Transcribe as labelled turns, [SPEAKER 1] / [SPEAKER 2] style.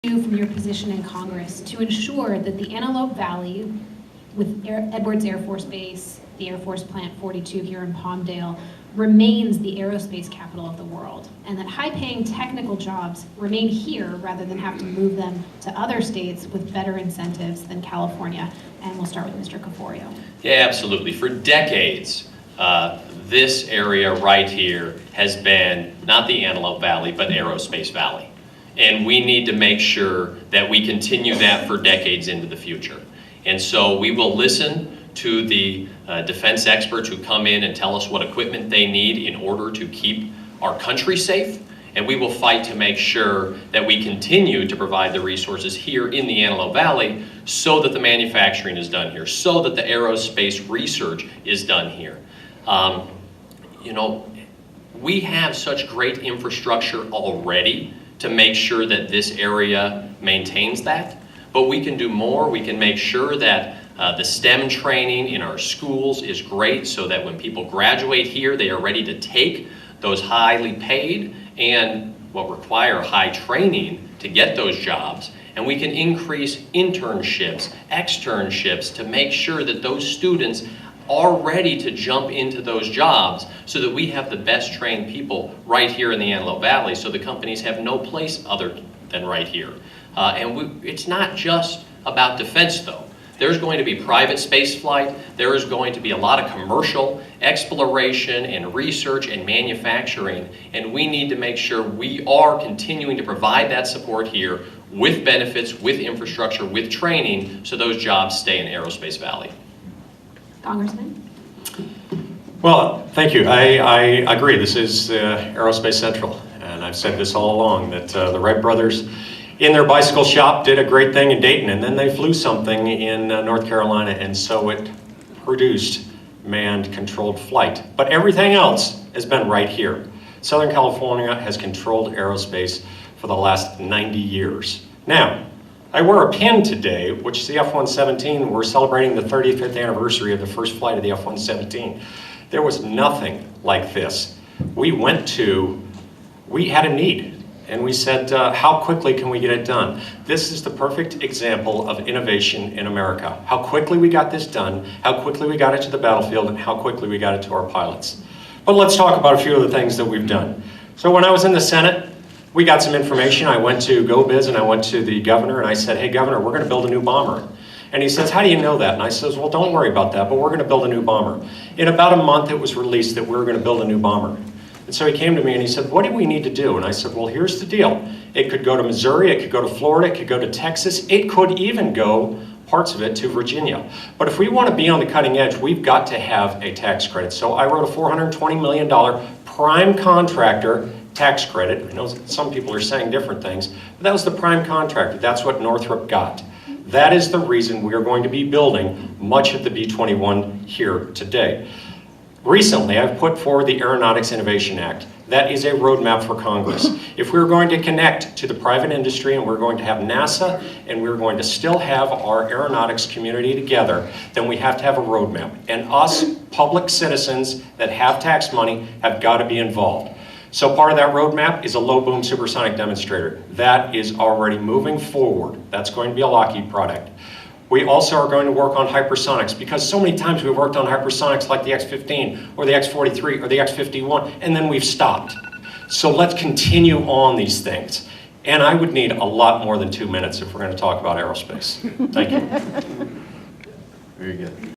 [SPEAKER 1] do from your position in Congress to ensure that the Antelope Valley, with Edwards Air Force Base, the Air Force Plant 42 here in Palmdale, remains the aerospace capital of the world, and that high-paying technical jobs remain here rather than have to move them to other states with better incentives than California? And we'll start with Mr. Caforio.
[SPEAKER 2] Yeah, absolutely. For decades, this area right here has been not the Antelope Valley, but Aerospace Valley. And we need to make sure that we continue that for decades into the future. And so we will listen to the defense experts who come in and tell us what equipment they need in order to keep our country safe. And we will fight to make sure that we continue to provide the resources here in the Antelope Valley so that the manufacturing is done here, so that the aerospace research is done here. You know, we have such great infrastructure already to make sure that this area maintains that, but we can do more. We can make sure that the STEM training in our schools is great so that when people graduate here, they are ready to take those highly paid and what require high training to get those jobs. And we can increase internships, externships to make sure that those students are ready to jump into those jobs so that we have the best trained people right here in the Antelope Valley, so the companies have no place other than right here. It's not just about defense though. There's going to be private space flight. There is going to be a lot of commercial exploration and research and manufacturing, and we need to make sure we are continuing to provide that support here with benefits, with infrastructure, with training, so those jobs stay in Aerospace Valley.
[SPEAKER 1] Congressman?
[SPEAKER 3] Well, thank you. I agree. This is Aerospace Central, and I've said this all along, that the Wright brothers in their bicycle shop did a great thing in Dayton, and then they flew something in North Carolina, and so it produced manned controlled flight. But everything else has been right here. Southern California has controlled aerospace for the last 90 years. Now, I wear a pin today, which is the F-117. We're celebrating the 35th anniversary of the first flight of the F-117. There was nothing like this. We had a need, and we said, how quickly can we get it done? This is the perfect example of innovation in America. How quickly we got this done, how quickly we got it to the battlefield, and how quickly we got it to our pilots. But let's talk about a few of the things that we've done. So when I was in the Senate, we got some information. I went to GoBiz and I went to the governor and I said, hey governor, we're gonna build a new bomber. And he says, how do you know that? And I says, well, don't worry about that, but we're gonna build a new bomber. In about a month, it was released that we were gonna build a new bomber. And so he came to me and he said, what do we need to do? And I said, well, here's the deal. It could go to Missouri, it could go to Florida, it could go to Texas, it could even go, parts of it, to Virginia. But if we wanna be on the cutting edge, we've got to have a tax credit. So I wrote a $420 million prime contractor tax credit. I know some people are saying different things, but that was the prime contractor. That's what Northrop got. That is the reason we are going to be building much of the B-21 here today. Recently, I've put forward the Aeronautics Innovation Act. That is a roadmap for Congress. If we're going to connect to the private industry and we're going to have NASA and we're going to still have our aeronautics community together, then we have to have a roadmap. And us public citizens that have tax money have got to be involved. So part of that roadmap is a low boom supersonic demonstrator. That is already moving forward. That's going to be a Lockheed product. We also are going to work on hypersonics, because so many times we've worked on hypersonics like the X-15 or the X-43 or the X-51, and then we've stopped. So let's continue on these things. And I would need a lot more than 2 minutes if we're going to talk about aerospace. Thank you.
[SPEAKER 4] Very good.